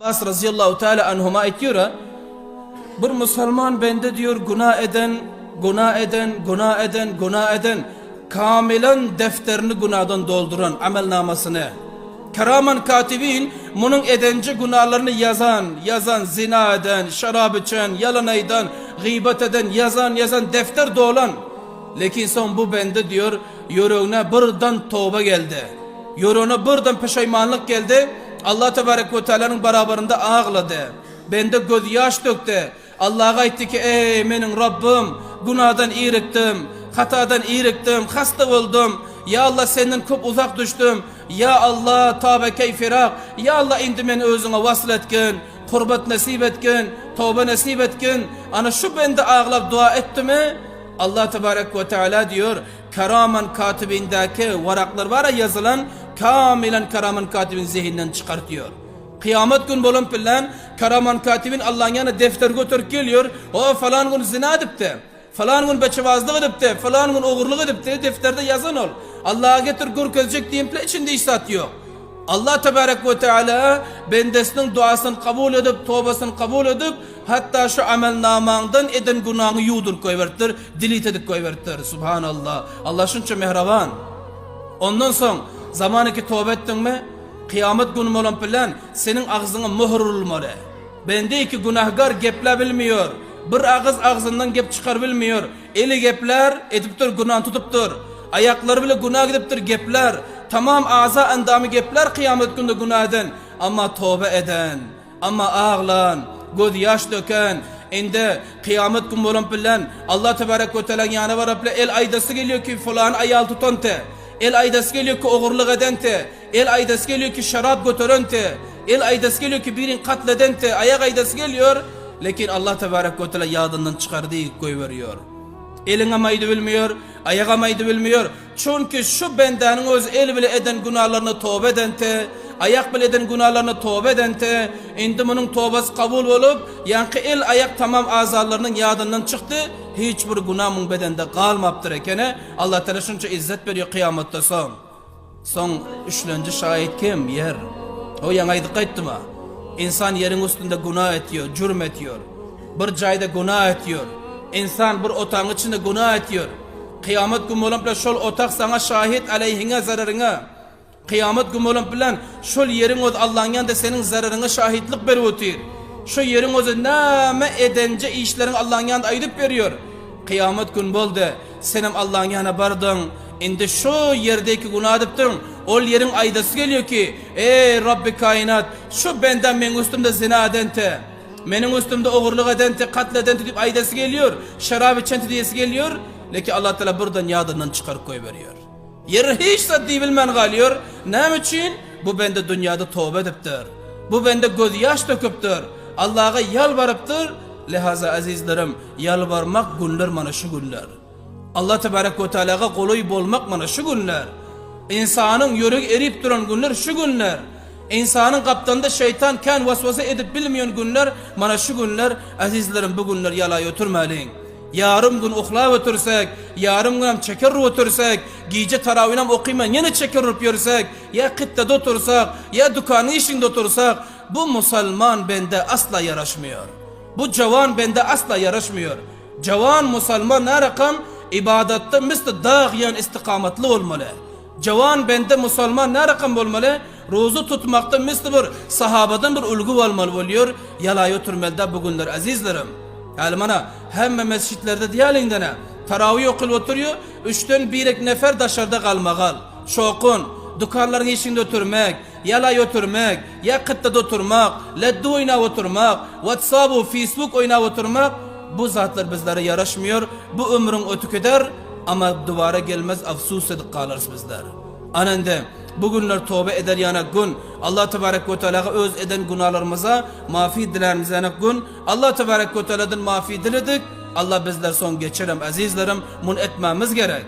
Abbas radıyallahu teala anhuma diyor ha, bir Müslüman bende diyor günah eden, kamilen defterini günahdan dolduran amelnamasını. Keraman katibin bunun edenci günahlarını yazan, zina eden, şarap içen, yalan eden, gıybet eden, yazan defter dolan. Lakin son bu bende diyor, yüreğine birden tövbe geldi. Yüreğine birden pişmanlık geldi. Allah Tebarek ve Teala'nın beraberinde ağladı. Bende göz yaş döktü. Allah'a aytti ki ey benim Rabbim, günahdan iriktim, hatadan iriktim, hasta oldum. Ya Allah senden çok uzak düştüm. Ya Allah tövbe firak. Ya Allah indi beni özüne vasıl etkin, kurbat nasip etkin, tövbe nasip etkin. Ana şu bende ağlap dua etti mi? Allah Tebarek ve Teala diyor, Keraman katibindeki varaklar var ya yazılan, kamilen Keraman katibin zihninden çıkartıyor. Kıyamet gün bolun pillen, Keraman katibin Allah'ın yanına defter götürüp geliyor. O falan gün zina edipti, falan gün beçevazlık edipti, falan gün oğurluk edipti, defterde yazan ol. Allah'a getir gör közecek diyemple içinde iş satıyor. Allah Tebarek ve Teala bendesinin duasını kabul edip, tövbesini kabul edip, hatta şu amelnamandan eden günahını yudur koyvertir, delete edip koyvertir. Subhanallah. Allah şunca mehraban. Ondan sonra zamanı ki tövbe ettin mi, kıyamet günü olan bilen senin ağzına mühür olmalı. Bende iki günahgar geple bilmiyor. Bir ağız ağzından gep çıkar bilmiyor. Eli gepler ediptir, günah tutuptur. Ayakları bile günah gidiptir, gepler. Tamam ağza endamı gepler kıyamet günde günah eden. Ama tövbe eden, ama ağlan, göz yaş döken, inde kıyamet günü olan bilen Allah Tebarek ve Teala yanı var aple el aydası geliyor ki falan ayal tutan te. El aydası geliyor ki oğurluk eden te. El aydası geliyor ki şarap götüren te. El aydası geliyor ki birini katleden te. Ayak aydası geliyor. Lakin Allah Tebarek ve Teala yadından çıkardığı koyuveriyor. Eline maydı bilmiyor, ayağa maydı bilmiyor. Çünkü şu bendenin öz el bile eden günahlarını tövbe edente, ayak bile eden günahlarını tövbe edente, indi bunun tövbesi kabul olup, yankı el ayak tamam azalarının yadından çıktı, hiçbir günahın bedende kalmaptır ekene. Allah Teala şunca izzet veriyor kıyamette son. Son üçüncü şahit kim? Yer. O yanaydı kayıttı mı? İnsan yerin üstünde günah ediyor, cürm ediyor. Bir cayda günah ediyor. İnsan bir otağın içinde günah ediyor. Kıyamet günü olan bilen şol otak sana şahit aleyhine zararına. Kıyamet günü olan bilen şol yerin o Allah'ın yanında senin zararına şahitlik veriyor. Şu yerin o name edence işlerin Allah'ın yanında ayıdıp veriyor. Kıyamet günü oldu. Senin Allah'ın yanına bardın. Indi şu yerdeki günah ediptin. Ol yerin aydası geliyor ki ey Rabbi kainat şu benden benim üstümde zina edente, benim üstümde oğurluk edente, katledente deyip aydası geliyor. Şarap içente diyesi geliyor. Lakin Allah Teala buradan yadından çıkarıp koyuveriyor. Yeri hiç saddi bilmen kalıyor. Ne için? Bu bende dünyada tövbe ediptir. Bu bende göz yaş döküptür. Allah'a yalvarıptır. Lihaza azizlerim yalvarmak günler mana şu günler. Allah Tebarek ve Teala'ga kolay bolmak mana şu günler. İnsanın yürek erip duran günler şu günler. İnsanın kaptanında şeytan kan vasvasa edip bilmeyen günler mana şu günler. Azizlerim bu günler yalay oturmayın. Yarım gün uxlab otursek, yarım gün çeker otursak, gece taravihim okuyman yine çeker yapıyorsak, ya kıttada otursak, ya dükkanı işinde otursak, bu Müslüman bende asla yaraşmıyor. Bu cavan bende asla yaraşmıyor. Cavan Müslüman ne rakam? İbadette misli dağıyan istikametli olmalı. Cavan bende Müslüman ne rakam olmalı? Rozu tutmakta misli bir sahabadan bir ulgu olmalı oluyor. Yalay oturmalıda bugünler azizlerim. Yani bana hem mescitlerde diyalinde ne? Taravih okul oturuyor. 3'ten 1 nefer dışarıda kalmagal. Şokun, dükkanların içinde oturmak, yalay oturmak, ya kıttada oturmak, leddi oyna oturmak, WhatsApp, Facebook oyna oturmak. Bu zatlar bizlere yaraşmıyor. Bu ömrün ötü eder ama duvara gelmez afsus edip kalırız bizler. Anında bugünler tövbe eder yana gün. Allah Tebarek ve Teala'ga öz eden günahlarımıza mafi dilerimiz yana gün. Allah Tebarek ve Teala'dan mafi diledik. Allah bizler son geçirem azizlerim mun etmemiz gerek.